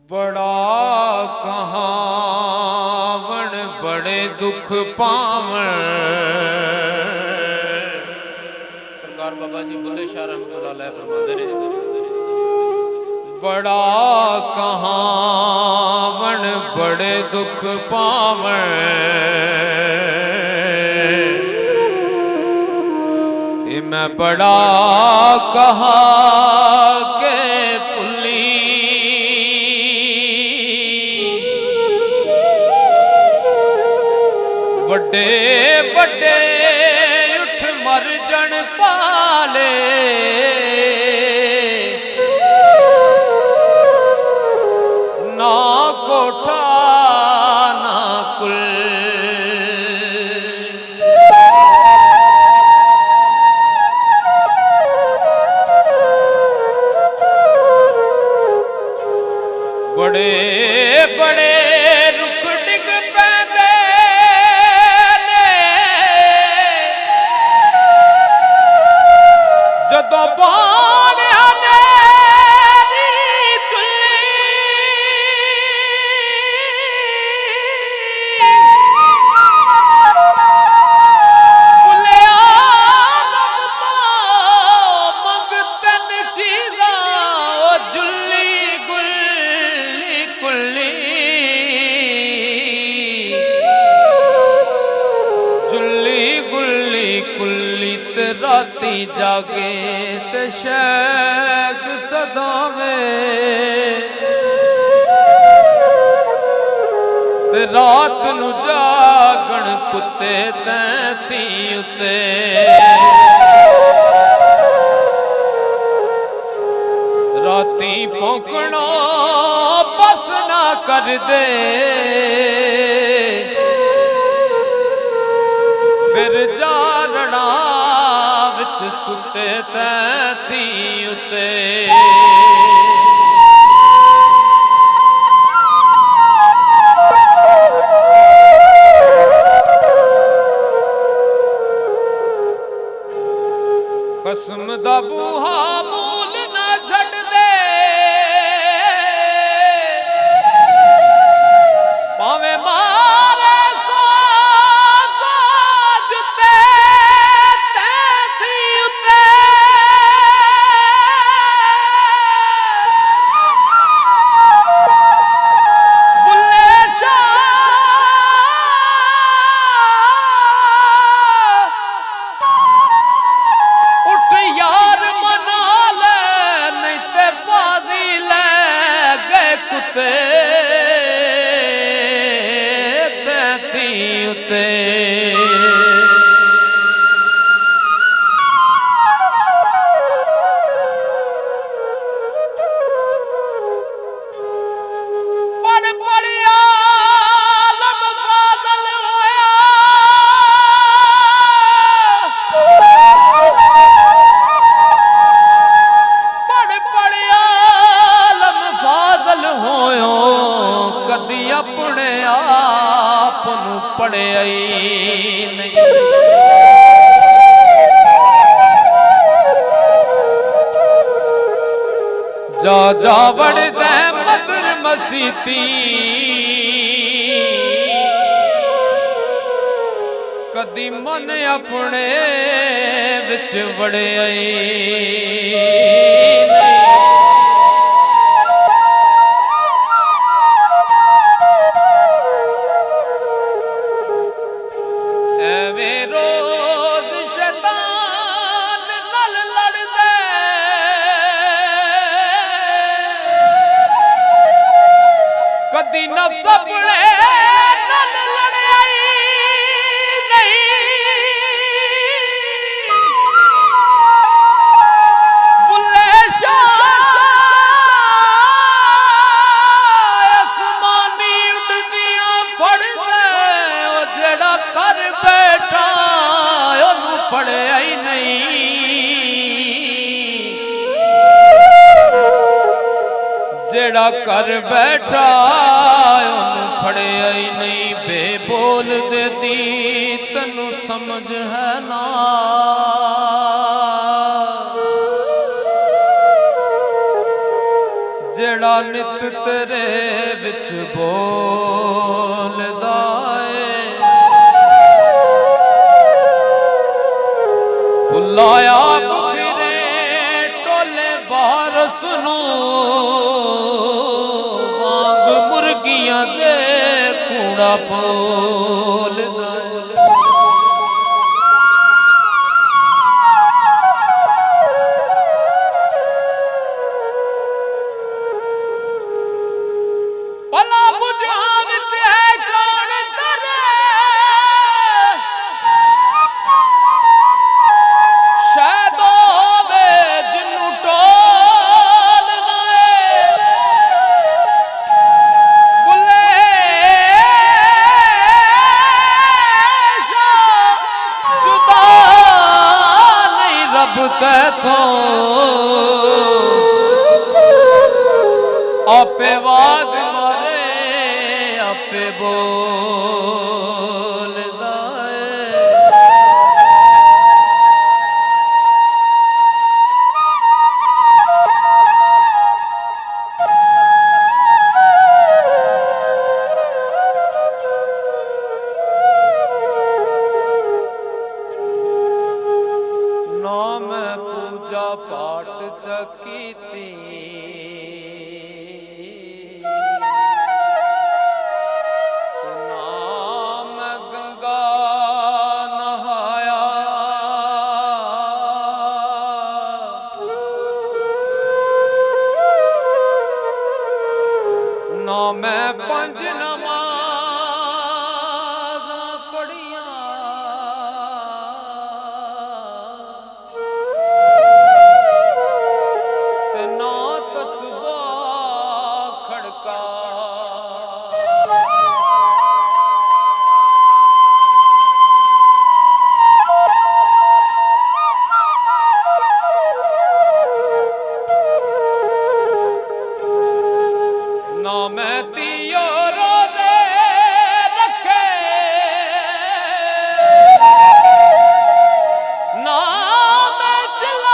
बड़ा कहावण बड़े दुख पावण। सरकार बाबा जी बुल्ले शाह रहमतुल्लाह अलैह फरमाते ने, बड़ा कहावण बड़े दुख पावण। ते मैं बड़ा कहा के पुली वड्डे वड्डे उठ मर जन पाले। ना कोठा ना कुल, बड़े बड़े रुख डिग पैंदे ने जदों बाणिया ने चुल्ली। बुलिया मंगतन चीज़ा ओ जुल्ली गुल्ली कुल्ली। जुल्ली गुल्ली कुल्ली ते राती जागे ते शैक सदावे। ते रात नू जागण कुत्ते तैंथी उते। राती भौंकणा बस ना कर दे, फिर जालना विच सुते तैंथी उते। कसम दा बूहा मूल ना छड़ दे, भावें मारे सौ जुते तैंथी उते। बुल्ले शाह उठ यार मना ले, नहीं ते बाजी ले गए कुत्ते तैंथी उते। बड़ बड़िया आलम फाज़ल होया, बड़ बड़िया आलम फाज़ल होयो। कदी अपने आप नू पढ़िया ही नहीं। जा जा वड़दे मदर मसीती, कदी मन अपने विच वड़िया ही नहीं। एवें रोज शैतान नल लड़दे, कदी नफ्स अपने नल लड़िया ही नहीं। बुल्ले शाह आसमानी उड़दियां फड़ दे, ओ जेड़ा कर बैठा ओनू पढ़िया ही नहीं। जेड़ा कर बैठा ओनू पढ़िया ही नहीं। बेबोल देती तैनू समझ है ना, जेड़ा नित तेरे विच बोलदा है बुलाया फिरे टोले बारस नू वांग मुर्गियां दे कूड़ा बोलदा तो आपे आवाज मारे आपे बोलदा है ना मैं पूजा पाठ चकीती ना मैं गंगा नहाया ना मैं पंज नमाज़ पढ़िया ना तस्बा खड़का ना मैं तियो रोज़े रखे ना मैं चला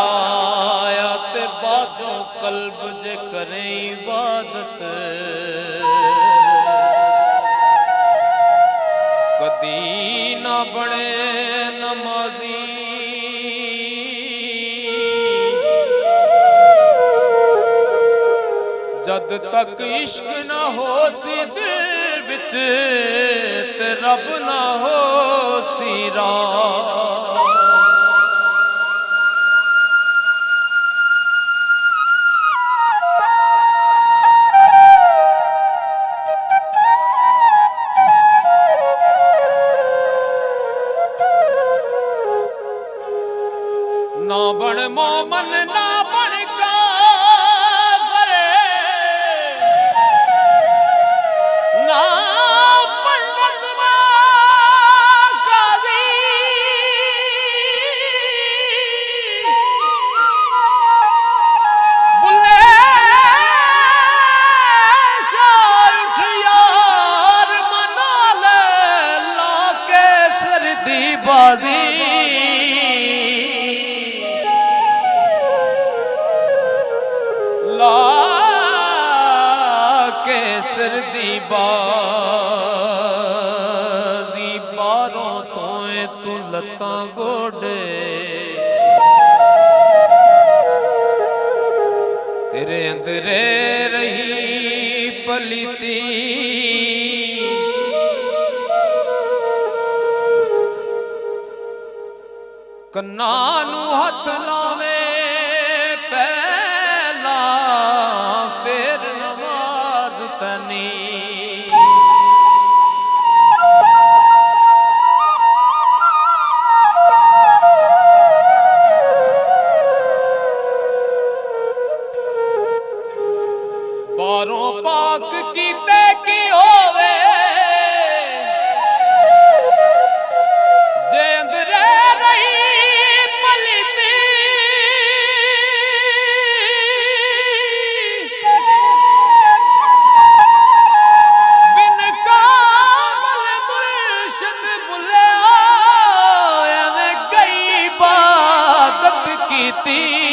शायत बाजों कल्ब जे करें इबादत कदी ना बने नमाजी जद तक इश्क ना हो सी दिल विच ते रब ना हो सी राह ना बन मोमन ना बन काफिर ना पंडित ना काजी बुले शार उठ यार मना ले ला के सरदी बाजी के सरदी बाजी बारों तोए तू लत्तां गोडे तेरे अंदरे रही पलीती कन्ना नू हथ लावे फिर नमाज तनी बारों पाक कीते की होवे दी